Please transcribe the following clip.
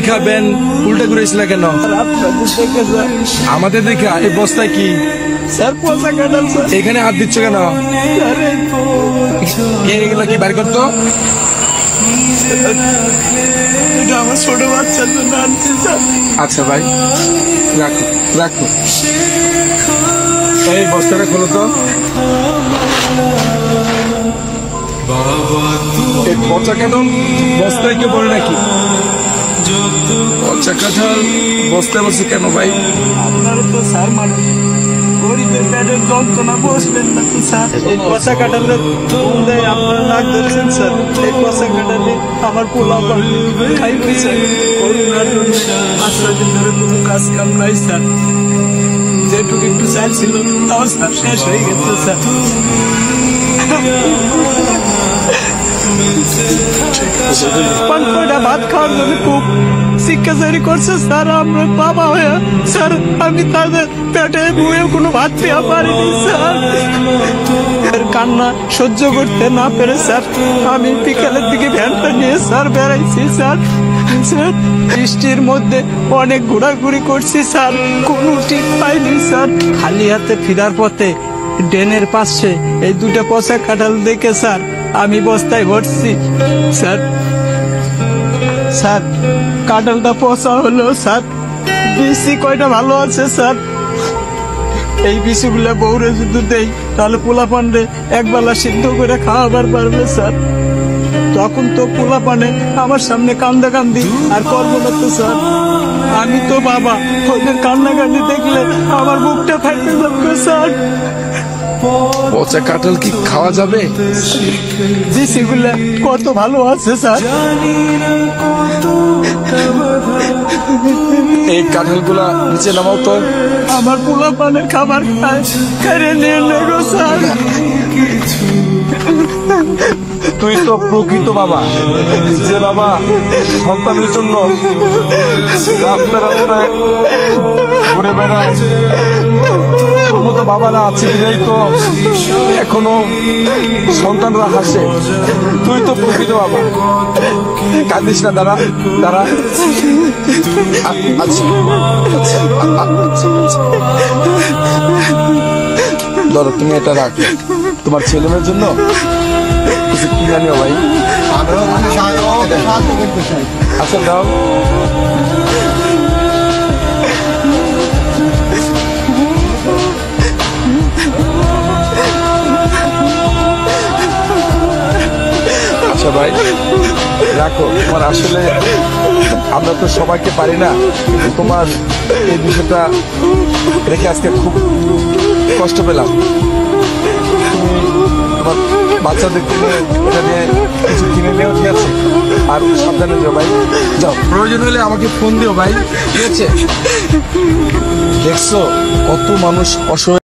খাবেন উল্টা ঘুরেছিল কেন? আমাদের দেখা এই বস্তায় কি স্যার পচা কাঁঠাল স্যার। এখানে হাত দিচ্ছ কেন? এগুলো কি বার করতো? এটা আমার ছোট বাচ্চার জন্য আনছি স্যার। আচ্ছা ভাই রাখো রাখো, এই বস্তাটা খোলো তো। এই পচা কাঁঠাল বস্তায় কেউ বলে নাকি? পচা কাঁঠাল বস্তায় বসে কেন ভাই? আপনারা তো স্যার মানুষ, গরিবের পেটের যন্ত্রণা বসবেন না তো স্যার। এই পচা কাঁঠালের দেয় আপনারা নাক ধরছেন স্যার। এই পচা কাঁঠালে আমার পোলা খাই হয়েছে করোনার জন্য 5 দিন ধরে কোনো কাজ কাম নাই স্যার। যেটুকু একটু চাল ছিল তাও স্যার শেষ হয়ে গেছে স্যার। পাঁচটা ভাত খাওয়ার জন্য খুব শিক্ষাচারি করছে স্যার। আমরা বাবা হয়ে স্যার আমি তাদের পেটে বয়ে কোনো ভাত পেয়ে পারিনি স্যার। কান্না সহ্য করতে না পেরে স্যার আমি বিকালের দিকে ভ্যানটা নিয়ে স্যার বেড়াইছি স্যার। স্যার বৃষ্টির মধ্যে অনেক ঘোরাঘুরি করছি স্যার, কোনো ঠিক পাইনি স্যার। খালি হাতে ফেরার পথে ড্রেনের পাশে এই দুটো পচা কাঁঠাল দেখে স্যার আমি বস্তায় ভরছি স্যার। স্যার কাঁঠালটা পচা হলো স্যার, বিসি কয়টা ভালো আছে স্যার। এই বিসিগুলো বউরে যদি দেই তাহলে পোলাপানরে একবেলা সিদ্ধ করে খাওয়াবার পারবে স্যার। তখন তো পোলাপানে আমার সামনে কান্দাকান্দি আর করবো না তো স্যার। আমি তো বাবা, ওদের কান্নাকান্দি দেখলে আমার বুকটা ফাইটে যাবে স্যার। পচা কাঁঠাল কি খাওয়া যাবে? বিসিগুলো কত ভালো আছে স্যার। এই কাঁঠাল গুলা নিচে নামাও তো। আমার পোলাপানের খাবার খায় কেড়ে নিয়ে নেগো স্যার। তুই তো প্রকৃত বাবা, যে বাবা সন্তানের জন্য রাস্তায় রাস্তায় ঘুরে বেড়ায়। তো বাবারা আছে বিধাই তো এখনো সন্তানরা হাসে। তুই তো প্রকৃত বাবা, কাঁদিস না। দাঁড়া দাঁড়া, ধরো তুমি এটা রাখো তোমার ছেলে মেয়ের জন্য কিছু কিনে নিও ভাই। আচ্ছা দাও। আচ্ছা ভাই রাখো, তোমার আসলে আমরা তো সবাইকে পারি না, কিন্তু তোমার এই বিষয়টা রেখে আজকে খুব কষ্ট পেলাম। তুমি তোমার বাচ্চাদের এটা দিয়ে কিছু কিনে নিও, ঠিক আছে? আর সাবধানে যাও ভাই, যাও। প্রয়োজন হলে আমাকে ফোন দিও ভাই, ঠিক আছে? দেখছো কত মানুষ অসহায়।